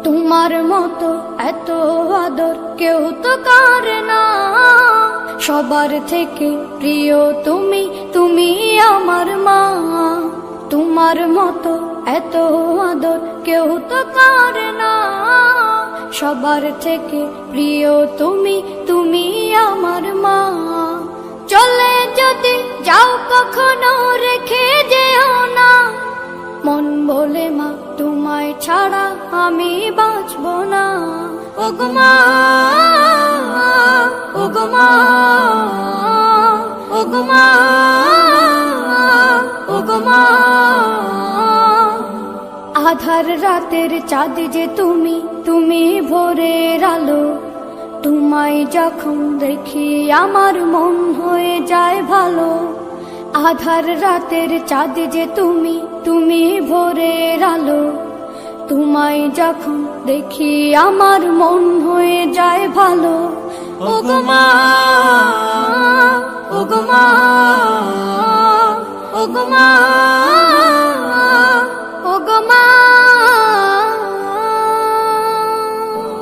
তোমার মতো এত আদর কেউ তো করে না, সবার থেকে প্রিয় তুমি, তুমি আমার মা। তোমার মতো এত আদর কেউ তো করে না, সবার থেকে প্রিয় তুমি, তুমি আমার মা। চলে যদি যাও কখনো রেখে যেও না, মন বলে মা তোমায় ছাড়া আমি বাঁচব না। ওগো মা, ওগো মা, ওগো মা, ওগো মা। আধার রাতের চাঁদ যে তুমি, তুমি ভোরের আলো। তোমায় যখন দেখি আমার মন হয়ে যায় ভালো। আধার রাতের চাঁদ যে তুমি, তুমি ভোরের আলো। তোমায় যখন দেখি আমার মন হয়ে যায় ভালো। ওগো মা, ওগো মা, ওগো মা, ওগো মা।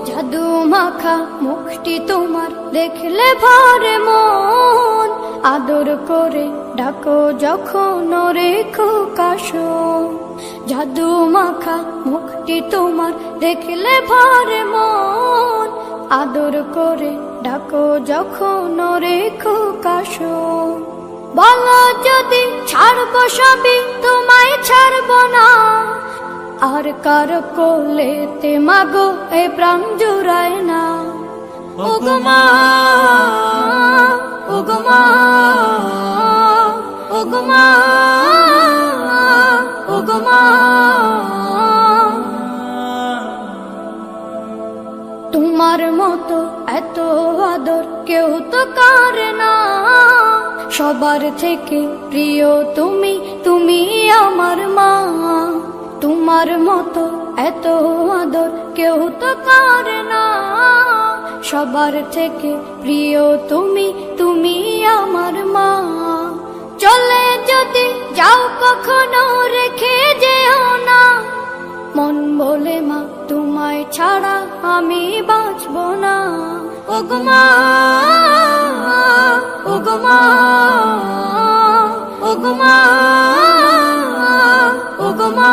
জাদু মাখা মুখটি তোমার দেখলে ভরে মন, আদর করে ডাকো যখন রেখো কাশো। জাদু মাখা মুখটি তোমার দেখলে ভরে মন, আদর করে ডাকো যখন রেখো কাশো। বলো যদি ছাড়বো সবই তোমায় ছাড়বো না, আর কার কোলেতে মাগো এ প্রাণ জুড়ায় না। ওগো মা, ওগো মা, ওগো মা, ওগো মা। তোমার মতো এত আদর কেউ তো করে না, সবার থেকে প্রিয় তুমি, তুমি আমার মা। তোমার মতো এত আদর কেউ তো করে না, সবার থেকে প্রিয় তুমি, তুমি আমার মা। চলে যদি যাও কখনো রেখে যেও না, মন বলে মা তোমায় ছাড়া আমি বাঁচব না। ওগো মা, ওগো মা, ওগো মা, ওগো মা।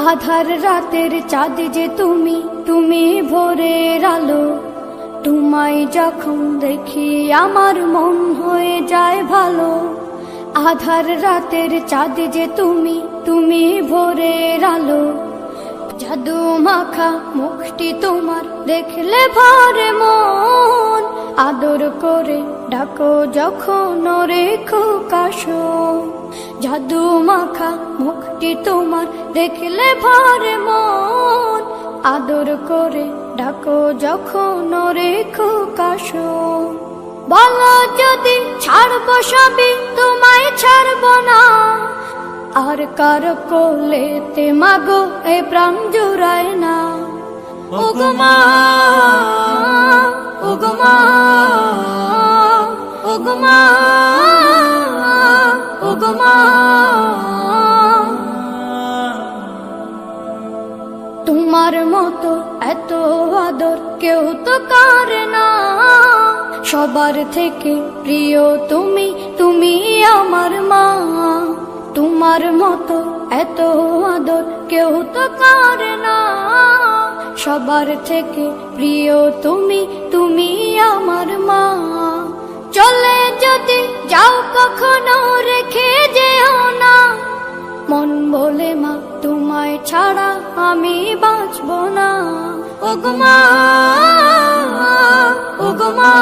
আধার রাতের চাঁদ যে তুমি, তুমি ভোরের আলো। তোমায় যখন দেখি আমার মন হয়ে যায় ভালো। আধার রাতের চাঁদ যে তুমি, তুমি ভোরের আলো। জাদু মাখা মুখটি তোমার দেখলে ভরে মন, আদর করে ডাকো যখন রেখো কাশো। জাদু মাখা মুখটি তোমার দেখলে ভরে মন, আদর করে ডাকো যখন রেখো কাশো। বলো যদি ছাড়বো সবই তোমায় ছাড়বো না, আর কার কোলেতে মাগো এ প্রাণ জুড়ায় না। ওগো মা, ওগো মা, ওগো মা, ওগো মা। তোমার মতো এত আদর কেউ তো করে না, সবার থেকে প্রিয় তুমি, তুমি আমার মা। তোমার মতো এত আদর কেউ তো করে না, সবার থেকে প্রিয় তুমি, তুমি আমার মা। চলে যদি যাও কখনো রেখে যেও না, মন বলে মা তোমায় ছাড়া আমি বাঁচব না। ওগো মা, ওগো মা।